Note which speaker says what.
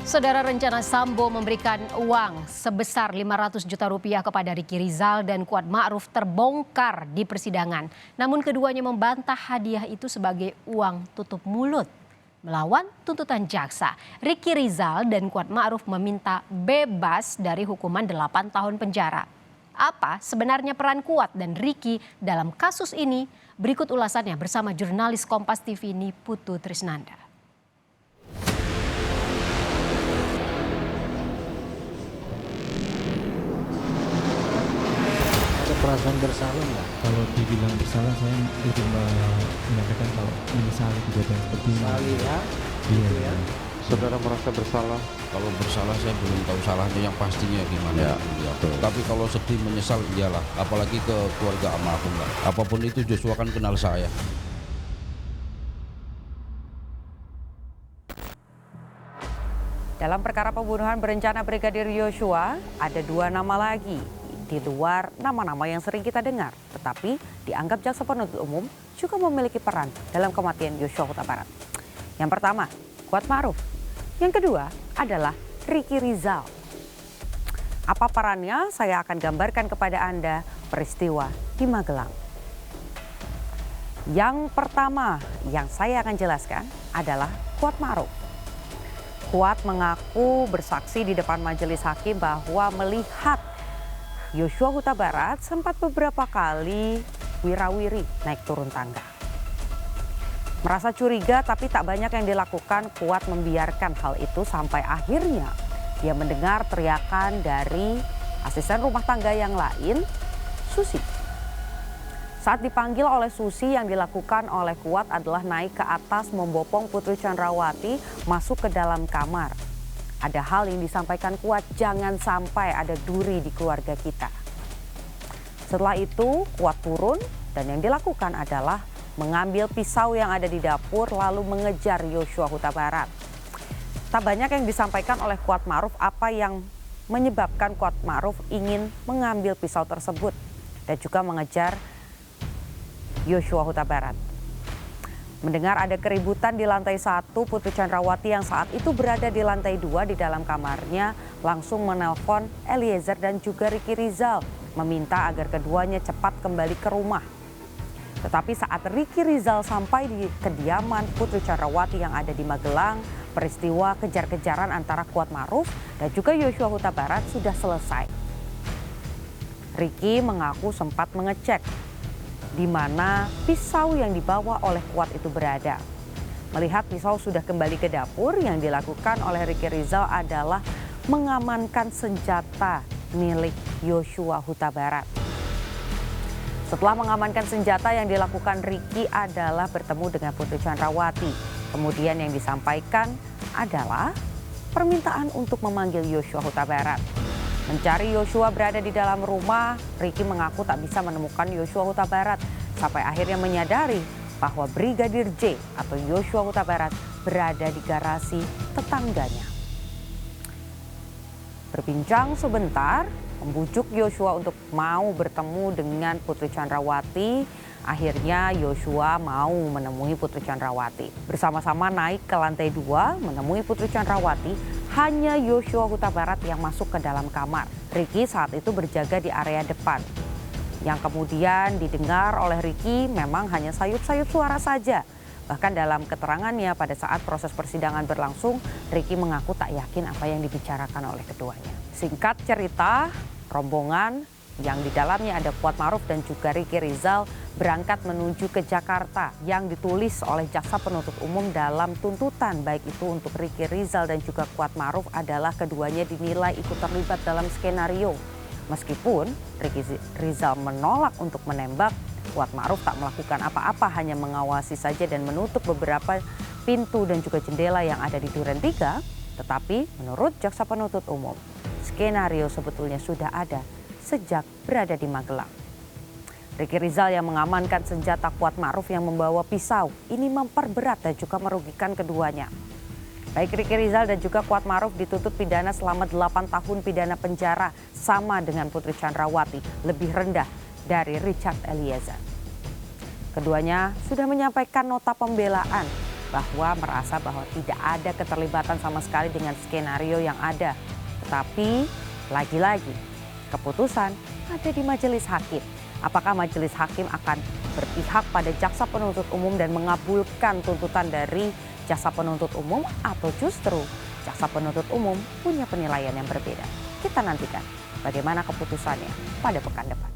Speaker 1: Saudara, rencana Sambo memberikan uang sebesar 500 juta rupiah kepada Ricky Rizal dan Kuat Ma'ruf terbongkar di persidangan. Namun keduanya membantah hadiah itu sebagai uang tutup mulut. Melawan tuntutan jaksa, Ricky Rizal dan Kuat Ma'ruf meminta bebas dari hukuman 8 tahun penjara. Apa sebenarnya peran Kuat dan Ricky dalam kasus ini? Berikut ulasannya bersama jurnalis Kompas TV Niputu Trisnanda.
Speaker 2: Perasaan bersalah nggak?
Speaker 3: Kalau dibilang bersalah, saya lebih menyampaikan kalau menyesali kejadian seperti ini.
Speaker 2: Sali ya,
Speaker 3: Iya.
Speaker 2: gitu ya.
Speaker 4: Saudara merasa bersalah?
Speaker 5: Kalau bersalah saya belum tahu salahnya yang pastinya gimana. Ya. Tapi kalau sedih menyesal iyalah, apalagi ke keluarga almarhum lah. Apapun itu Joshua kan kenal saya.
Speaker 6: Dalam perkara pembunuhan berencana Brigadir Yosua, ada 2 nama lagi di luar nama-nama yang sering kita dengar, tetapi dianggap jaksa penuntut umum juga memiliki peran dalam kematian Yosua Huta Barat. Yang pertama, Kuat Ma'ruf. Yang kedua adalah Ricky Rizal. Apa perannya? Saya akan gambarkan kepada Anda peristiwa di Magelang. Yang pertama yang saya akan jelaskan adalah Kuat Ma'ruf. Kuat mengaku bersaksi di depan majelis hakim bahwa melihat Yosua Huta Barat sempat beberapa kali wirawiri naik turun tangga. Merasa curiga tapi tak banyak yang dilakukan, Kuat membiarkan hal itu sampai akhirnya dia mendengar teriakan dari asisten rumah tangga yang lain, Susi. Saat dipanggil oleh Susi, yang dilakukan oleh Kuat adalah naik ke atas membopong Putri Chandrawati masuk ke dalam kamar. Ada hal yang disampaikan Kuat, jangan sampai ada duri di keluarga kita. Setelah itu Kuat turun dan yang dilakukan adalah mengambil pisau yang ada di dapur lalu mengejar Yosua Huta Barat. Tak banyak yang disampaikan oleh Kuat Ma'ruf apa yang menyebabkan Kuat Ma'ruf ingin mengambil pisau tersebut dan juga mengejar Yosua Huta Barat. Mendengar ada keributan di lantai 1, Putri Chandrawati yang saat itu berada di lantai 2 di dalam kamarnya langsung menelpon Eliezer dan juga Ricky Rizal, meminta agar keduanya cepat kembali ke rumah. Tetapi saat Ricky Rizal sampai di kediaman Putri Chandrawati yang ada di Magelang, peristiwa kejar-kejaran antara Kuat Ma'ruf dan juga Yosua Huta Barat sudah selesai. Ricky mengaku sempat mengecek di mana pisau yang dibawa oleh Kuat itu berada. Melihat pisau sudah kembali ke dapur, yang dilakukan oleh Ricky Rizal adalah mengamankan senjata milik Yosua Huta Barat. Setelah mengamankan senjata, yang dilakukan Ricky adalah bertemu dengan Putri Chandrawati. Kemudian yang disampaikan adalah permintaan untuk memanggil Yosua Huta Barat. Mencari Yosua berada di dalam rumah, Ricky mengaku tak bisa menemukan Yosua Huta Barat sampai akhirnya menyadari bahwa Brigadir J atau Yosua Huta Barat berada di garasi tetangganya. Berbincang sebentar, membujuk Yosua untuk mau bertemu dengan Putri Chandrawati. Akhirnya Yosua mau menemui Putri Chandrawati. Bersama-sama naik ke lantai 2 menemui Putri Chandrawati. Hanya Yosua Huta Barat yang masuk ke dalam kamar. Ricky saat itu berjaga di area depan. Yang kemudian didengar oleh Ricky memang hanya sayup-sayup suara saja. Bahkan dalam keterangannya pada saat proses persidangan berlangsung, Ricky mengaku tak yakin apa yang dibicarakan oleh keduanya. Singkat cerita, rombongan yang di dalamnya ada Kuat Ma'ruf dan juga Ricky Rizal berangkat menuju ke Jakarta. Yang ditulis oleh jaksa penuntut umum dalam tuntutan baik itu untuk Ricky Rizal dan juga Kuat Ma'ruf adalah keduanya dinilai ikut terlibat dalam skenario. Meskipun Ricky Rizal menolak untuk menembak, Kuat Ma'ruf tak melakukan apa-apa, hanya mengawasi saja dan menutup beberapa pintu dan juga jendela yang ada di Duren 3. Tetapi menurut jaksa penuntut umum, skenario sebetulnya sudah ada sejak berada di Magelang. Ricky Rizal yang mengamankan senjata, Kuat Ma'ruf yang membawa pisau, ini memperberat dan juga merugikan keduanya. Baik Ricky Rizal dan juga Kuat Ma'ruf dituntut pidana selama 8 tahun pidana penjara, sama dengan Putri Chandrawati, lebih rendah dari Richard Eliezer. Keduanya sudah menyampaikan nota pembelaan bahwa merasa bahwa tidak ada keterlibatan sama sekali dengan skenario yang ada. Tetapi lagi-lagi keputusan ada di majelis hakim. Apakah majelis hakim akan berpihak pada jaksa penuntut umum dan mengabulkan tuntutan dari jaksa penuntut umum, atau justru jaksa penuntut umum punya penilaian yang berbeda? Kita nantikan bagaimana keputusannya pada pekan depan.